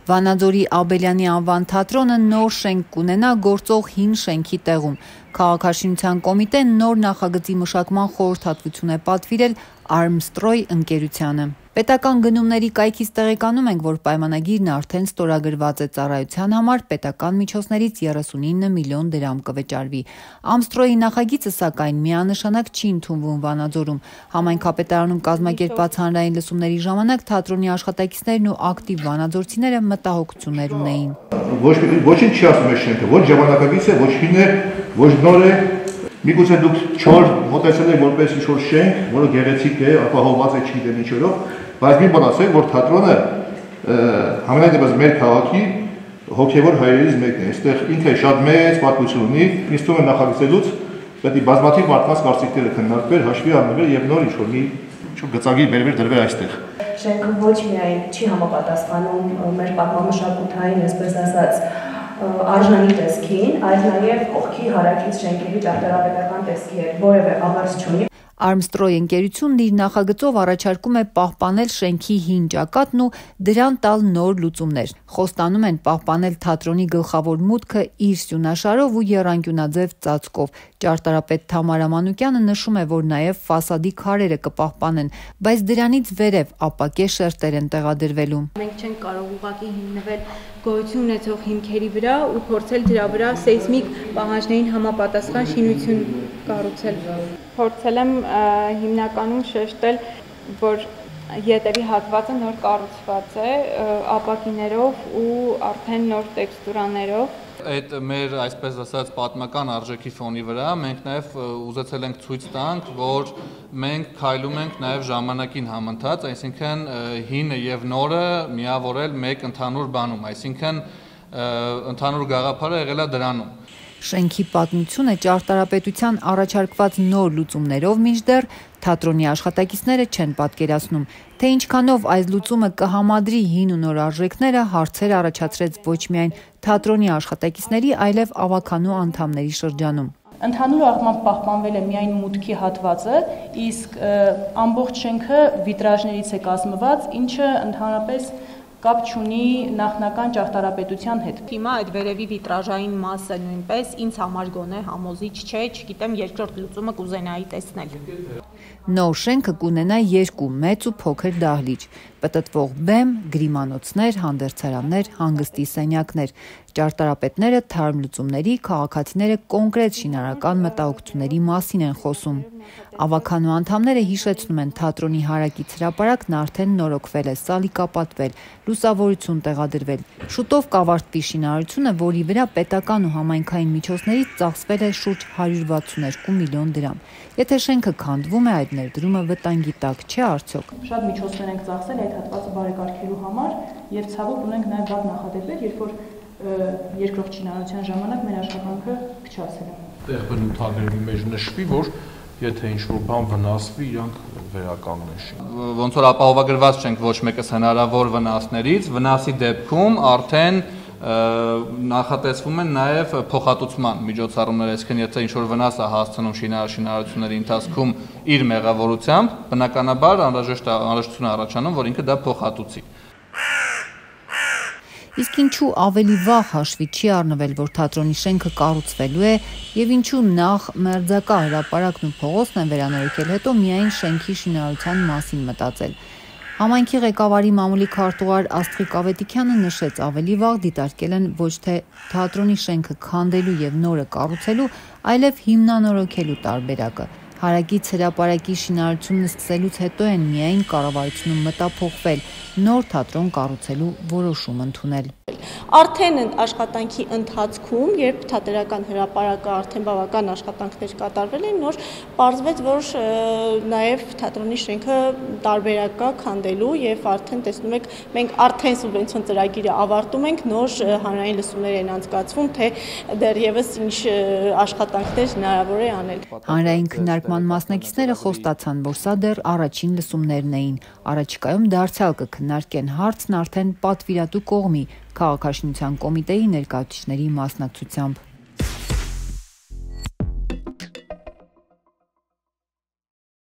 Վանաձորի Աբելյանի անվան թատրոնը նոր շենք կունենա գործող հին շենքի տեղում։ Քաղաքաշինության կոմիտեն նոր նախագծի մշակման խորհրդատվություն է պատվիրել Armstrong ընկերությանը։ Պետական գնումների կայքից տեղեկանում ենք, որ պայմանագիրն արդեն ստորագրված է ծառայության համար պետական միջոցներից 39 միլիոն դրամ կվճարվի։ Armstrong-ի նախագիծը սակայն միանշանակ չի ընդունվում Վանաձորում։ Համայնքապետարանում կազմակերպված հանրային լսումների ժամանակ թատրոնի աշխատակիցներն ու ակտիվ վանաձորցիները մտահոգություններ ունեին։ Ոչինչ չի ասում այս շենքը, ոչ ժամանակակից է, ոչ հին է, ոչ նոր է։ Միգուցե դուք չոր մոտեցել եք որպես ինչ-որ շենք, որը գեղեցիկ է, ապահովված է չգիտեմ ինչերով, բայց մի բան ասեք, որ թատրոնը համենայն դեպս մեր քաղաքի հոգևոր հայրերից մեկն է։ Այստեղ ինքը շատ մեծ պատմություն ունի, ինձ թվում է նախագծելուց պետք է բազմաթիվ մարդկանց կարծիքները քննարկվել, հաշվի առնվել եւ նոր ինչ-որ մի գծագիր բերվեր դրվել այստեղ։ Շենքը ոչ միայն չի համապատասխանում մեր պատմամշակութային, այսպես ասած, արժանի տեսքին, այլ նաև կողքի հարակից շենքերի ճարտարապետական տեսքի հետ որևէ աղերս չունի։ Armstrong ընկերությունն իր նախագծով առաջարկում է պահպանել շենքի հին ճակատն ու դրան տալ նոր լուծումներ։ Խոստանում են պահպանել թատրոնի գլխավոր մուտքը իր սյունաշարով ու եռանկյունաձև ծածկով։ Ճարտարապետ Թամարա Մանուկյանը նշում է, որ նաև ֆասադի քարերը կպահպանեն, բայց դրանից վերև ապակե շերտեր են տեղադրվելու։ Մենք չենք կարող ուղղակի հիմնվել գոյություն ունեցող հիմքերի վրա ու փորձել դրա վրա սեյսմիկ պահանջներին համապատասխան շինություն կառուցել։ Փորձել եմ հիմնականում շեշտել, որ ետևի հատվածը նոր կառուցված է ապակիներով ու արդեն նոր տեքստուրաներով։ Այդ մեր այսպես ասած պատմական արժեքի ֆոնի վրա մենք նաև ուզեցել ենք ցույց տանք, որ մենք քայլում ենք նաև ժամանակին համընթաց, այսինքն հինը եւ նորը միավորել մեկ ընդհանուր բանում, այսինքն ընդհանուր գաղափարը եղել է դրանում։ Շենքի պատմությունը ճարտարապետության առաջարկված նոր լուծումներով մինչդեռ թատրոնի աշխատակիցները չեն պատկերացնում, թե ինչքանով այս լուծումը կհամադրի հին ու նոր արժեքները հարցեր առաջացրեց ոչ միայն թատրոնի աշխատակիցների, այլև ավականու անդամների շրջանում։ Ընդհանուր առմամբ պահպանվել է միայն մուտքի հատվածը, իսկ ամբողջ շենքը վիտրաժներից է կազմված, ինչը ընդհանրապես կապ չունի նախնական ճարտարապետության հետ։ Հիմա այդ վերևի վիտրաժային մասը նույնպես ինձ համար գոնե համոզիչ չէ, չգիտեմ երկրորդ լուծումը կուզենայի տեսնել։ Նոր շենքը կունենա երկու մեծ ու փոքր դահլիճ, պտտվող բեմ, գրիմանոցներ, հանդերձարաններ, հանգստի սենյակներ։ Ճարտարապետները թարմ լուծումների, քաղաքացիները կոնկրետ շինարարական մտահոգությունների մասին են խոսում։ Ավականու անդամները հիշեցնում են թատրոնի հարակից հրապարակն արդեն նորոգվել է, սալիկապատվել, լուսավորություն տեղադրվել։ Շուտով կավարտվի շինարարությունը, որի վրա պետական ու համայնքային միջոցներից ծախսվել է շուրջ 162 միլիոն դրամ։ Եթե շենքը քանդվում է, այդ ներդրումը վտանգի տակ չէ արդյոք։ Շատ միջոցներ ենք ծախսել այդ հատվածը բարեկարգելու համար եւ ցավոք ունենք նաեւ վատ նախադեպեր, երբ որ երկրորդ շինարարության ժամանակ մեր աշխատանքը փչացել է։ Տեղ բնութագրերի մեջ նշվի, որ եթե ինչ-որ բան վնասվի, իրանք վերականգնեն։ Ոնց որ ապահովագրված չենք ոչ մեկս հնարավոր վնասներից, վնասի դեպքում արդեն նախատեսվում են նաև փոխհատուցման միջոցառումներ, այսինքն եթե ինչ-որ վնաս է հասցնում շինարարությունների ընթացքում իր մեղավորությամբ, բնականաբար անհրաժեշտություն է առաջանում, որ ինքը դա փոխհատուցի։ Իսկ ինչու ավելի վաղ հաշվի չի առնվել, որ թատրոնի շենքը կառուցվելու է եւ ինչու նախ մերձակա հրապարակն ու փողոցն են վերանորոգել, հետո միայն շենքի շինարարության մասին մտածել։ Համայնքի ղեկավարի մամուլի քարտուղար Աստղիկ Ավետիքյանը նշեց, ավելի վաղ դիտարկել են ոչ թե թատրոնի շենքը քանդելու եւ նորը կառուցելու, այլև հիմնանորոգելու տարբերակը։ Հարակից հրապարակի շինարարությունն սկսելուց հետո են միայն կառավարությունում մտափոխվել նոր թատրոն կառուցելու որոշում ընդունել։ Արդեն աշխատանքի ընթացքում, երբ թատերական հրապարակը արդեն բավական աշխատանքներ կատարվել են, նոր պարզվեց, որ նաև թատրոնի շենքը տարբերակ կա քանդելու եւ արդեն տեսնում եք, մենք արդեն սուբվենցիոն ծրագիրը ավարտում ենք, նոր հանրային լսումներ են անցկացվում, թե դեռևս ինչ աշխատանքներ հնարավոր է անել։ Հանրային քննարկման մասնակիցները խոստացան, որ սա դեռ առաջին լսումներն էին։ Առաջիկայում դարձյալ կքննարկեն հարցն արդեն պատվիրատու կողմի Քաղաքաշինության կոմիտեի ներկայացուցիչների մասնակցությամբ։